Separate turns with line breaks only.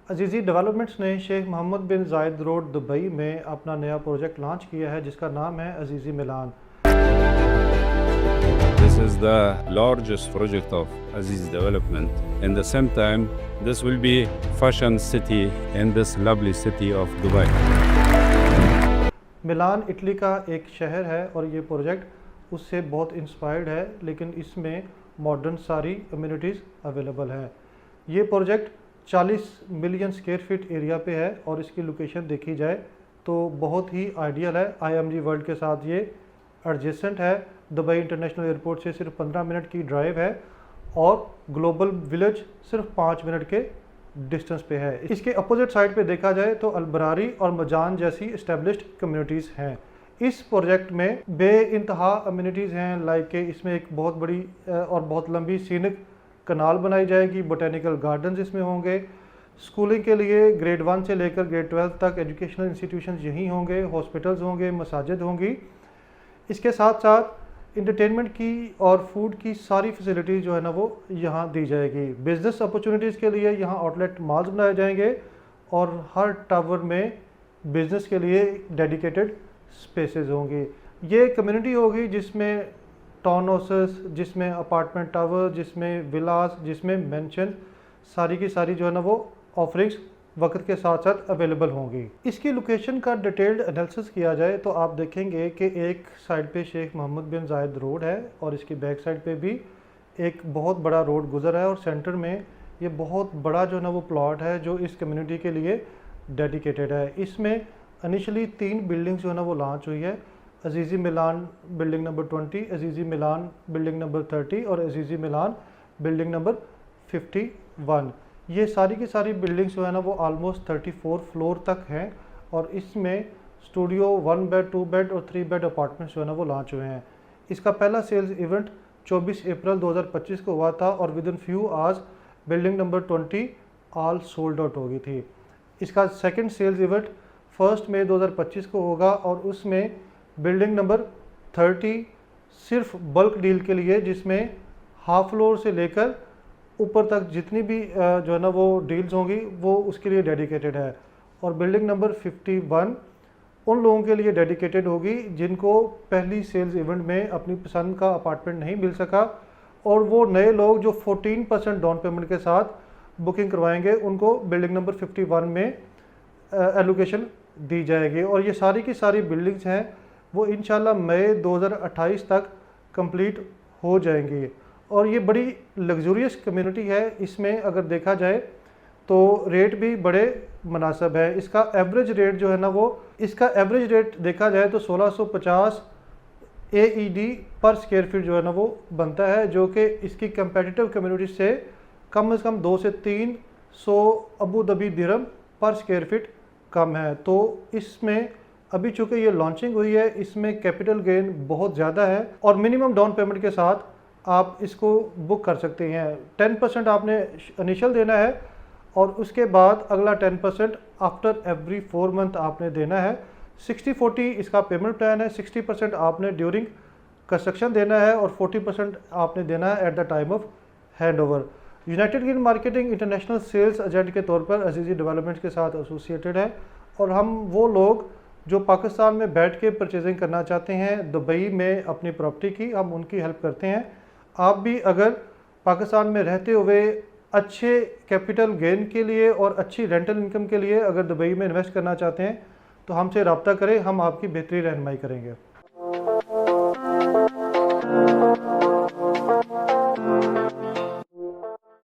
अजीज़ी developments ने शेख मोहम्मद बिन जायद road Dubai में अपना नया प्रोजेक्ट लॉन्च किया है जिसका नाम है अजीज़ी मिलान।
This is the largest project of Aziz Development. In the same time, this will be fashion city in this lovely city of Dubai.
Milan Italy का एक शहर है और ये प्रोजेक्ट उससे बहुत इंस्पायर्ड है, लेकिन इसमें मॉडर्न सारी अम्यूनिटीज़ अवेलेबल है। ये project 40 million square feet area पे है और इसकी लोकेशन देखी जाए तो बहुत ही आइडियल है। IMG वर्ल्ड के साथ ये एडजेसेंट है। दुबई इंटरनेशनल एयरपोर्ट से सिर्फ 15 मिनट की ड्राइव है और ग्लोबल विलेज सिर्फ 5 मिनट के डिस्टेंस पे है। इसके अपोजिट साइड पे देखा जाए तो अलबरारी और मजान जैसी इस्टेब्लिश्ड कम्युनिटीज़ हैं। इस प्रोजेक्ट में बे इंतहा अम्यूनिटीज़ हैं, लाइक के इसमें एक बहुत बड़ी और बहुत लंबी सीनिक कनाल बनाई जाएगी, बोटेनिकल गार्डन्स इसमें होंगे, स्कूलिंग के लिए ग्रेड 1 से लेकर ग्रेड 12 तक एजुकेशनल इंस्टीट्यूशंस यहीं होंगे, हॉस्पिटल्स होंगे, मसाजिद होंगी। इसके साथ साथ इंटरटेनमेंट की और फूड की सारी फैसिलिटीज़ जो है ना वो यहाँ दी जाएगी। बिज़नेस अपॉर्चुनिटीज़ के लिए यहाँ आउटलेट मॉल्स बनाए जाएंगे और हर टावर में बिज़नेस के लिए डेडिकेटेड स्पेसेस होंगी। ये कम्युनिटी होगी जिसमें टाउन हाउसेस, जिसमें अपार्टमेंट टावर, जिसमें विलास, जिसमें मेंशन, सारी की सारी जो है ना वो ऑफरिंग्स वक्त के साथ साथ अवेलेबल होंगी। इसकी लोकेशन का डिटेल्ड एनालिसिस किया जाए तो आप देखेंगे कि एक साइड पे शेख मोहम्मद बिन जायद रोड है और इसकी बैक साइड पे भी एक बहुत बड़ा रोड गुजर है और सेंटर में ये बहुत बड़ा जो है ना वो प्लॉट है जो इस कम्युनिटी के लिए डेडिकेटेड है। इसमें इनिशियली 3 बिल्डिंग्स जो है ना वो लॉन्च हुई है। अजीज़ी मिलान बिल्डिंग नंबर 20, अजीज़ी मिलान बिल्डिंग नंबर 30 और अजीज़ी मिलान बिल्डिंग नंबर 51। ये सारी की सारी बिल्डिंग्स जो है ना वो ऑलमोस्ट 34 फ्लोर तक हैं और इसमें स्टूडियो 1 बेड, 2 बेड और 3 बेड अपार्टमेंट्स जो है ना वो लॉन्च हुए हैं। इसका पहला सेल्स इवेंट 24 अप्रैल 2025 को हुआ था और with in few hours building number 20 all sold out हो गई थी। इसका सेकंड सेल्स इवेंट 1 मई 2025 को होगा और उसमें बिल्डिंग नंबर 30 सिर्फ बल्क डील के लिए, जिसमें हाफ फ्लोर से लेकर ऊपर तक जितनी भी जो है ना वो डील्स होंगी वो उसके लिए डेडिकेटेड है। और बिल्डिंग नंबर 51 उन लोगों के लिए डेडिकेटेड होगी जिनको पहली सेल्स इवेंट में अपनी पसंद का अपार्टमेंट नहीं मिल सका और वो नए लोग जो 14% डाउन पेमेंट के साथ बुकिंग करवाएंगे उनको बिल्डिंग नंबर 51 में एलोकेशन दी जाएगी। और ये सारी की सारी बिल्डिंग्स हैं वो इंशाल्लाह मई 2028 तक कंप्लीट हो जाएंगी और ये बड़ी लग्जूरियस कम्युनिटी है। इसमें अगर देखा जाए तो रेट भी बड़े मुनासिब है। इसका एवरेज रेट जो है ना वो देखा जाए तो 1650 AED पर स्क्वायर फीट जो है ना वो बनता है, जो कि इसकी कंपेटिटिव कम्युनिटी से कम 2 से 300 अबू धाबी दिरहम पर स्क्वायर फीट कम है। तो इसमें अभी चूँकि ये लॉन्चिंग हुई है इसमें कैपिटल गेन बहुत ज़्यादा है और मिनिमम डाउन पेमेंट के साथ आप इसको बुक कर सकते हैं। 10% आपने इनिशियल देना है और उसके बाद अगला 10% आफ्टर एवरी 4 मंथ आपने देना है। 60-40 इसका पेमेंट प्लान है। 60% आपने ड्यूरिंग कंस्ट्रक्शन देना है और 40% आपने देना है at the time of handover. United Green Marketing International sales agent के तौर पर अजीज़ी डेवलपमेंट के साथ एसोसिएटेड है और हम वो लोग जो पाकिस्तान में बैठ के परचेजिंग करना चाहते हैं दुबई में अपनी प्रॉपर्टी की, हम उनकी हेल्प करते हैं। आप भी अगर पाकिस्तान में रहते हुए अच्छे कैपिटल गेन के लिए और अच्छी रेंटल इनकम के लिए अगर दुबई में इन्वेस्ट करना चाहते हैं तो हमसे रब्ता करें, हम आपकी बेहतरीन रहनुमाई करेंगे।